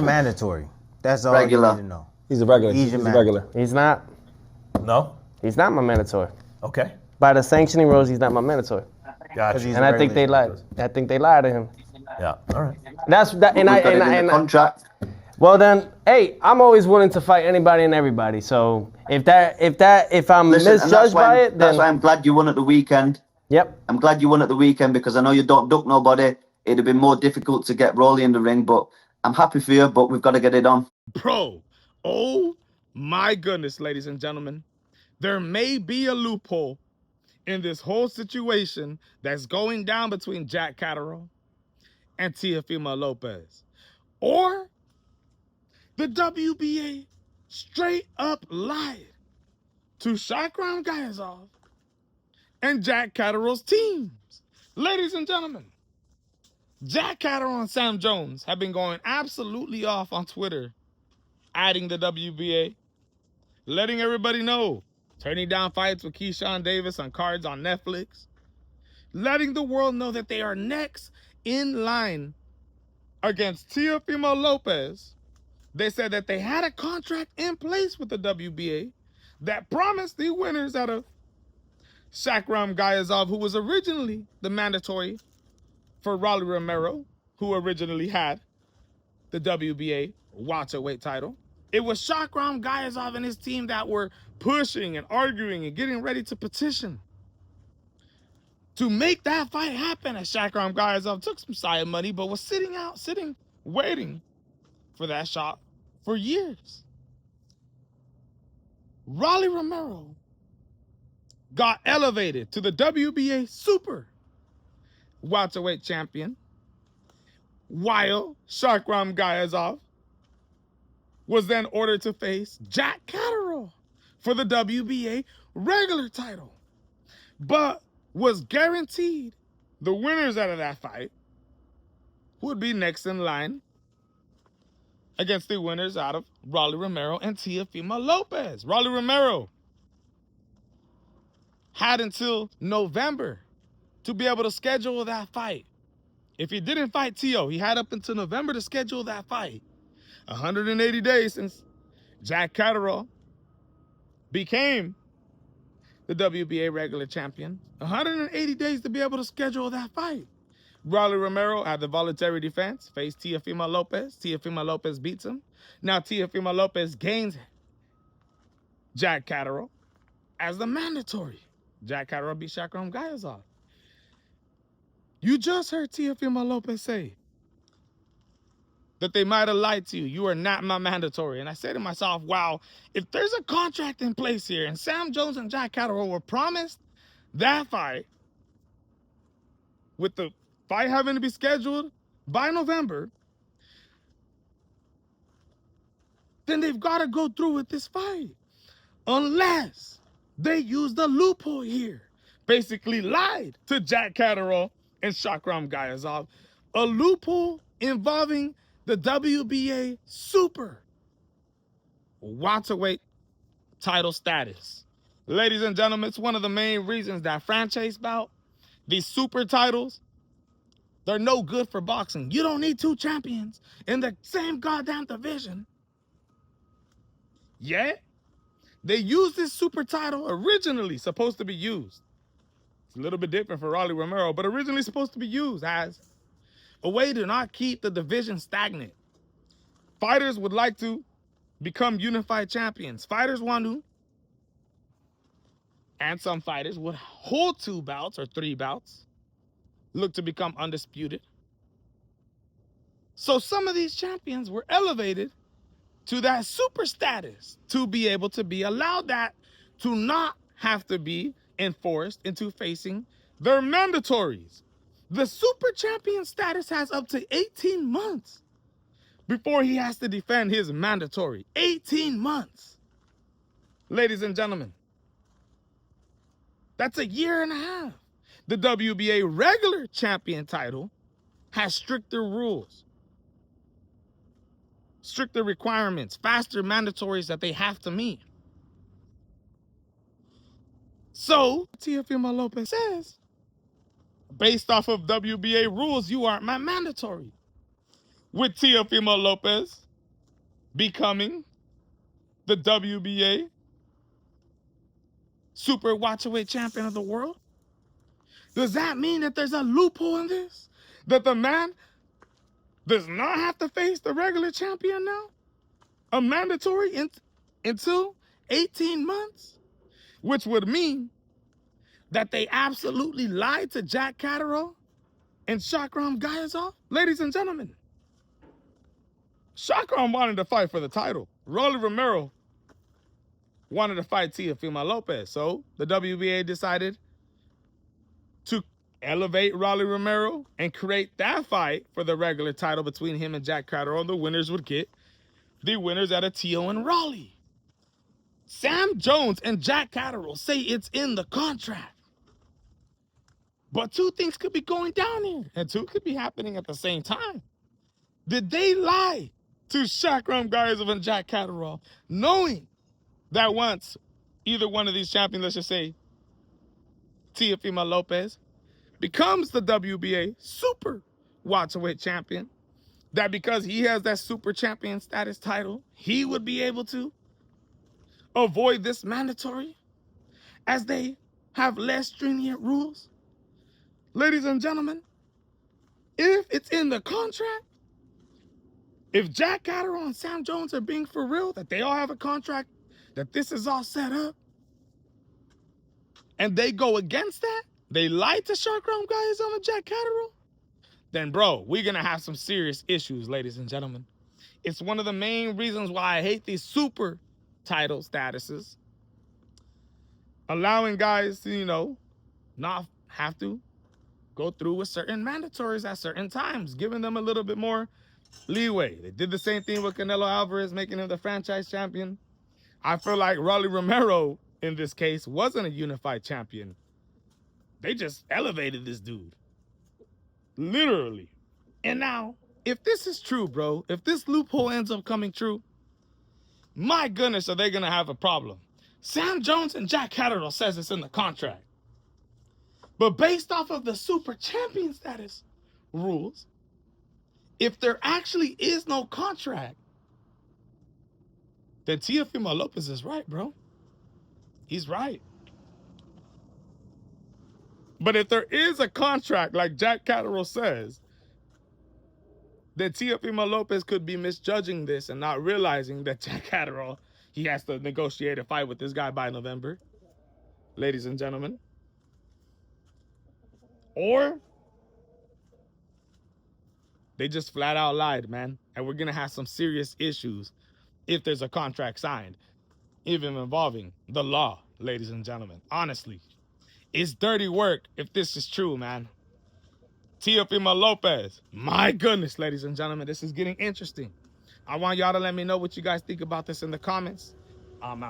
Mandatory. That's all Regular. you need to know. He's a regular. He's He's a a regular. He's not. No? He's not my mandatory. Okay. By the sanctioning rules, he's not my mandatory. Gotcha. he's And I think they regular. lied. I think they lied to him. Yeah. All right. That's that. We've got it in the contract. Well then, hey, I'm always willing to fight anybody and everybody. So if I'm Listen, and misjudged by it, that's then why I'm glad you won at the weekend. yep. I'm glad you won at the weekend because I know you don't duck nobody. It'd have been more difficult to get Rolly in the ring, but I'm happy for you, but we've got to get it on. Bro, oh my goodness, ladies and gentlemen. There may be a loophole in this whole situation that's going down between Jack Catterall and Teofimo Lopez. Or the WBA straight up lied to Shakram Gayazov and Jack Catterall's teams. Ladies and gentlemen, Jack Catterall and Sam Jones have been going absolutely off on Twitter, adding the WBA, letting everybody know, turning down fights with Keyshawn Davis on cards on Netflix, letting the world know that they are next in line against Teofimo Lopez. They said that they had a contract in place with the WBA that promised the winners out of Shakram Gayazov, who was originally the mandatory for Rolly Romero, who originally had the WBA welterweight title. It was Shakram Gayazov and his team that were pushing and arguing and getting ready to petition to make that fight happen, as Shakram Gayazov took some side money, but was sitting, waiting for that shot for years. Rolly Romero got elevated to the WBA super welterweight champion, while Shakram Gayazov was then ordered to face Jack Catterall for the WBA regular title, but was guaranteed the winners out of that fight would be next in line against the winners out of Rolly Romero and Teofimo Lopez. Rolly Romero had until November to be able to schedule that fight. If he didn't fight Teo, he had up until November to schedule that fight. 180 days since Jack Catterall became the WBA regular champion. 180 days to be able to schedule that fight. Rolly Romero had the voluntary defense, faced Teofimo Lopez. Teofimo Lopez beats him. Now Teofimo Lopez gains Jack Catterall as the mandatory. Jack Catterall beat Shakram Gayazov. You just heard Teofimo Lopez say that they might have lied to you. You are not my mandatory. And I said to myself, wow, if there's a contract in place here and Sam Jones and Jack Catterall were promised that fight, with the fight having to be scheduled by November, then they've got to go through with this fight. Unless they use the loophole here. Basically lied to Jack Catterall and Shakram Gayazov. A loophole involving the WBA super welterweight title status. Ladies and gentlemen, it's one of the main reasons that franchise bout, these super titles, they're no good for boxing. You don't need two champions in the same goddamn division. Yet, they used this super title originally supposed to be used. It's a little bit different for Rolly Romero, but originally supposed to be used as a way to not keep the division stagnant. Fighters would like to become unified champions. Fighters want to, and some fighters would hold 2 bouts or 3 bouts, look to become undisputed. So some of these champions were elevated to that super status to be able to be allowed that, to not have to be enforced into facing their mandatories. The super champion status has up to 18 months before he has to defend his mandatory. 18 months. Ladies and gentlemen, that's a year and a half. The WBA regular champion title has stricter rules, stricter requirements, faster mandatories that they have to meet. So, Teofimo Lopez says, based off of WBA rules, you aren't my mandatory. With Teofimo Lopez becoming the WBA super watchaweight champion of the world? Does that mean that there's a loophole in this? That the man does not have to face the regular champion now? A mandatory until 18 months? Which would mean that they absolutely lied to Jack Catterall and Shakram Gayazov? Ladies and gentlemen, Shakram wanted to fight for the title. Rolly Romero wanted to fight Teofimo Lopez. So the WBA decided to elevate Rolly Romero and create that fight for the regular title between him and Jack Catterall. The winners would get the winners out of Teo and Rolly. Sam Jones and Jack Catterall say it's in the contract. But two things could be going down here, and two could be happening at the same time. Did they lie to Shakram Gayazov and Jack Catterall, knowing that once either one of these champions, let's just say Teofimo Lopez, becomes the WBA super welterweight champion, that because he has that super champion status title, he would be able to avoid this mandatory as they have less stringent rules? Ladies and gentlemen, if it's in the contract, if Jack Catterall and Sam Jones are being for real, that they all have a contract, that this is all set up, and they go against that, they lie to Shakram Gayazov and Jack Catterall, then bro, we're gonna have some serious issues, ladies and gentlemen. It's one of the main reasons why I hate these super title statuses, allowing guys to, you know, not have to go through with certain mandatories at certain times, giving them a little bit more leeway. They did the same thing with Canelo Alvarez, making him the franchise champion. I feel like Rolly Romero, in this case, wasn't a unified champion. They just elevated this dude. Literally. And now, if this is true, bro, if this loophole ends up coming true, my goodness, are they going to have a problem. Sam Jones and Jack Catterall says it's in the contract. But based off of the super champion status rules, if there actually is no contract, then Teofimo Lopez is right, bro. He's right. But if there is a contract, like Jack Catterall says, then Teofimo Lopez could be misjudging this and not realizing that Jack Catterall, he has to negotiate a fight with this guy by November, ladies and gentlemen. Or they just flat out lied, man. And we're going to have some serious issues if there's a contract signed, even involving the law, ladies and gentlemen. Honestly, it's dirty work if this is true, man. Teofimo Lopez. My goodness, ladies and gentlemen, this is getting interesting. I want y'all to let me know what you guys think about this in the comments. I'm out.